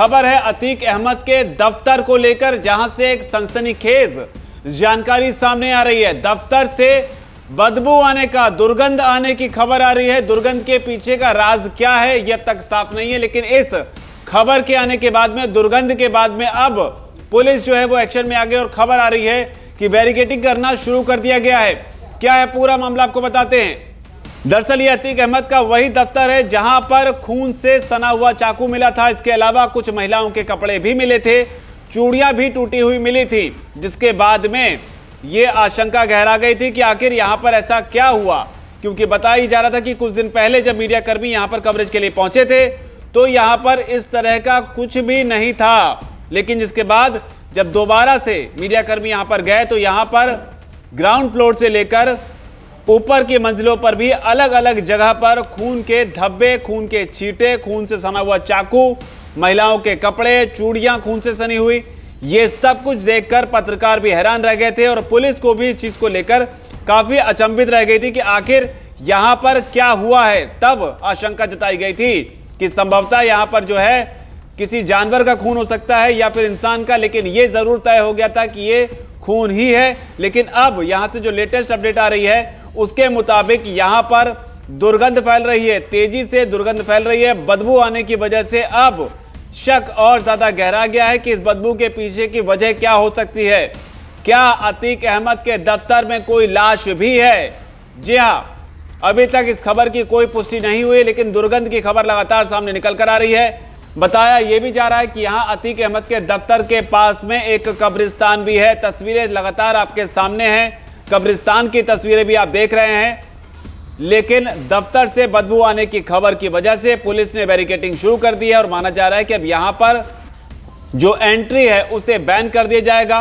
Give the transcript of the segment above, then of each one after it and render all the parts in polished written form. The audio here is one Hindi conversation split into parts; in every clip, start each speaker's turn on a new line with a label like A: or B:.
A: खबर है अतीक अहमद के दफ्तर को लेकर, जहां से एक सनसनीखेज जानकारी सामने आ रही है। दफ्तर से बदबू आने का, दुर्गंध आने की खबर आ रही है। दुर्गंध के पीछे का राज क्या है यह अब तक साफ नहीं है, लेकिन इस खबर के आने के बाद में, दुर्गंध के बाद में अब पुलिस जो है वो एक्शन में आ गई और खबर आ रही है कि बैरिकेडिंग करना शुरू कर दिया गया है। क्या है पूरा मामला आपको बताते हैं। दरअसल ये अतीक अहमद का वही दफ्तर है जहां पर खून से सना हुआ चाकू मिला था। इसके अलावा कुछ महिलाओं के कपड़े भी मिले थे, चूड़ियां भी टूटी हुई मिली थी, जिसके बाद में ये आशंका गहरा गई थी कि आखिर यहां पर ऐसा क्या हुआ, क्योंकि बताया जा रहा था कि कुछ दिन पहले जब मीडिया कर्मी यहां पर कवरेज के लिए पहुंचे थे तो यहां पर इस तरह का कुछ भी नहीं था। लेकिन जिसके बाद जब दोबारा से मीडिया कर्मी यहां पर गए तो यहां पर ग्राउंड फ्लोर से लेकर ऊपर की मंजिलों पर भी अलग अलग जगह पर खून के धब्बे, खून के छींटे, खून से सना हुआ चाकू, महिलाओं के कपड़े, चूड़ियां खून से सनी हुई, ये सब कुछ देखकर पत्रकार भी हैरान रह गए थे और पुलिस को भी इस चीज को लेकर काफी अचंभित रह गई थी कि आखिर यहां पर क्या हुआ है। तब आशंका जताई गई थी कि संभवतः यहां पर जो है किसी जानवर का खून हो सकता है या फिर इंसान का, लेकिन यह जरूर तय हो गया था कि यह खून ही है। लेकिन अब यहां से जो लेटेस्ट अपडेट आ रही है उसके मुताबिक यहां पर दुर्गंध फैल रही है, तेजी से दुर्गंध फैल रही है। बदबू आने की वजह से अब शक और ज्यादा गहरा गया है कि इस बदबू के पीछे की वजह क्या हो सकती है। क्या अतीक अहमद के दफ्तर में कोई लाश भी है? जी हां, अभी तक इस खबर की कोई पुष्टि नहीं हुई, लेकिन दुर्गंध की खबर लगातार सामने निकल कर आ रही है। बताया यह भी जा रहा है कि यहां अतीक अहमद के दफ्तर के पास में एक कब्रिस्तान भी है। तस्वीरें लगातार आपके सामने हैं, कब्रिस्तान की तस्वीरें भी आप देख रहे हैं। लेकिन दफ्तर से बदबू आने की खबर की वजह से पुलिस ने बैरिकेडिंग शुरू कर दी है और माना जा रहा है कि अब यहां पर जो एंट्री है उसे बैन कर दिया जाएगा।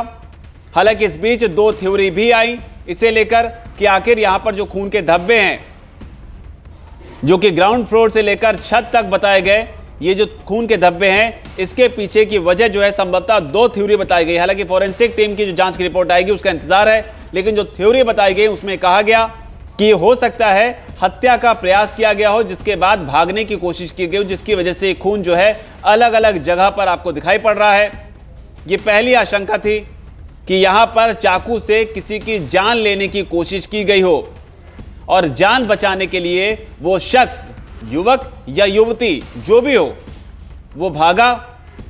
A: हालांकि इस बीच दो थ्योरी भी आई इसे लेकर कि आखिर यहां पर जो खून के धब्बे हैं, जो कि ग्राउंड फ्लोर से लेकर छत तक बताए गए, ये जो खून के धब्बे हैं, इसके पीछे की वजह जो है संभवतः दो थ्योरी बताई गई। हालांकि फॉरेंसिक टीम की जो जांच की रिपोर्ट आएगी उसका इंतजार है, लेकिन जो थ्योरी बताई गई उसमें कहा गया कि हो सकता है हत्या का प्रयास किया गया हो, जिसके बाद भागने की कोशिश की गई, जिसकी वजह से खून जो है अलग अलग जगह पर आपको दिखाई पड़ रहा है। ये पहली आशंका थी कि यहां पर चाकू से किसी की जान लेने की कोशिश की गई हो और जान बचाने के लिए वो शख्स, युवक या युवती जो भी हो, वो भागा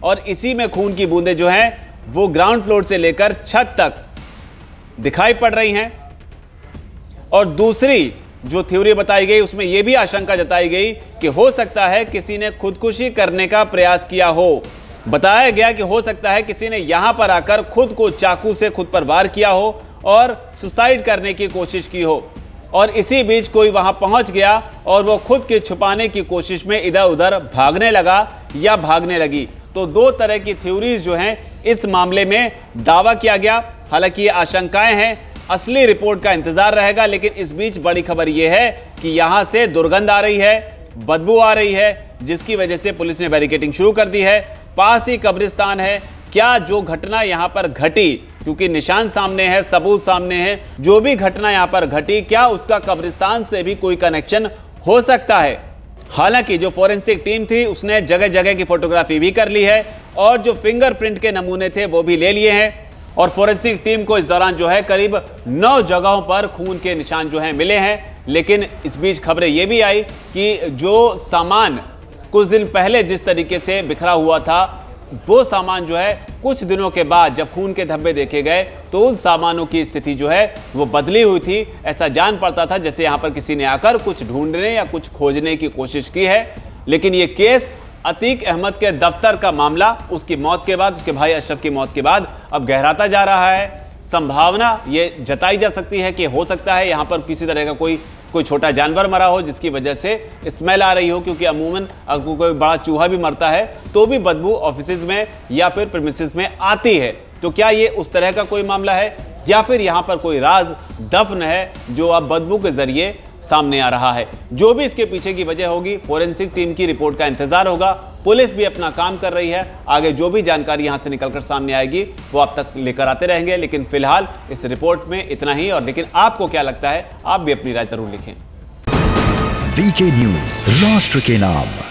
A: और इसी में खून की बूंदें जो हैं वो ग्राउंड फ्लोर से लेकर छत तक दिखाई पड़ रही हैं। और दूसरी जो थ्योरी बताई गई उसमें यह भी आशंका जताई गई कि हो सकता है किसी ने खुदकुशी करने का प्रयास किया हो। बताया गया कि हो सकता है किसी ने यहां पर आकर खुद को चाकू से खुद पर वार किया हो और सुसाइड करने की कोशिश की हो, और इसी बीच कोई वहां पहुंच गया और वो खुद के छुपाने की कोशिश में इधर उधर भागने लगा या भागने लगी। तो दो तरह की थ्योरीज जो हैं इस मामले में दावा किया गया। हालांकि ये आशंकाएं हैं, असली रिपोर्ट का इंतजार रहेगा। लेकिन इस बीच बड़ी खबर यह है कि यहां से दुर्गंध आ रही है, बदबू आ रही है, जिसकी वजह से पुलिस ने बैरिकेडिंग शुरू कर दी है। पास ही कब्रिस्तान है। क्या जो घटना यहां पर घटी, क्योंकि निशान सामने है, सबूत सामने है, जो भी घटना यहां पर घटी, क्या उसका कब्रिस्तान से भी कोई कनेक्शन हो सकता है? हालांकि जो फॉरेंसिक टीम थी उसने जगह जगह की फोटोग्राफी भी कर ली है और जो फिंगरप्रिंट के नमूने थे वो भी ले लिए हैं। और फॉरेंसिक टीम को इस दौरान जो है करीब 9 जगहों पर खून के निशान जो हैं मिले हैं। लेकिन इस बीच खबरें ये भी आई कि जो सामान कुछ दिन पहले जिस तरीके से बिखरा हुआ था, वो सामान जो है कुछ दिनों के बाद जब खून के धब्बे देखे गए तो उन सामानों की स्थिति जो है वो बदली हुई थी। ऐसा जान पड़ता था जैसे यहां पर किसी ने आकर कुछ ढूंढने या कुछ खोजने की कोशिश की है। लेकिन ये केस अतीक अहमद के दफ्तर का मामला उसकी मौत के बाद, उसके भाई अशरफ की मौत के बाद अब गहराता जा रहा है। संभावना ये जताई जा सकती है कि हो सकता है यहां पर किसी तरह का कोई छोटा जानवर मरा हो जिसकी वजह से स्मेल आ रही हो, क्योंकि अमूमन अगर कोई बड़ा चूहा भी मरता है तो भी बदबू ऑफिसेज में या फिर प्रीमिसेस में आती है। तो क्या ये उस तरह का कोई मामला है या फिर यहां पर कोई राज दफन है जो अब बदबू के जरिए सामने आ रहा है? जो भी इसके पीछे की वजह होगी, फोरेंसिक टीम की रिपोर्ट का इंतजार होगा। पुलिस भी अपना काम कर रही है। आगे जो भी जानकारी यहां से निकलकर सामने आएगी वो आप तक लेकर आते रहेंगे। लेकिन फिलहाल इस रिपोर्ट में इतना ही। और लेकिन आपको क्या लगता है, आप भी अपनी राय जरूर लिखें।
B: वीके न्यूज, राष्ट्र के नाम।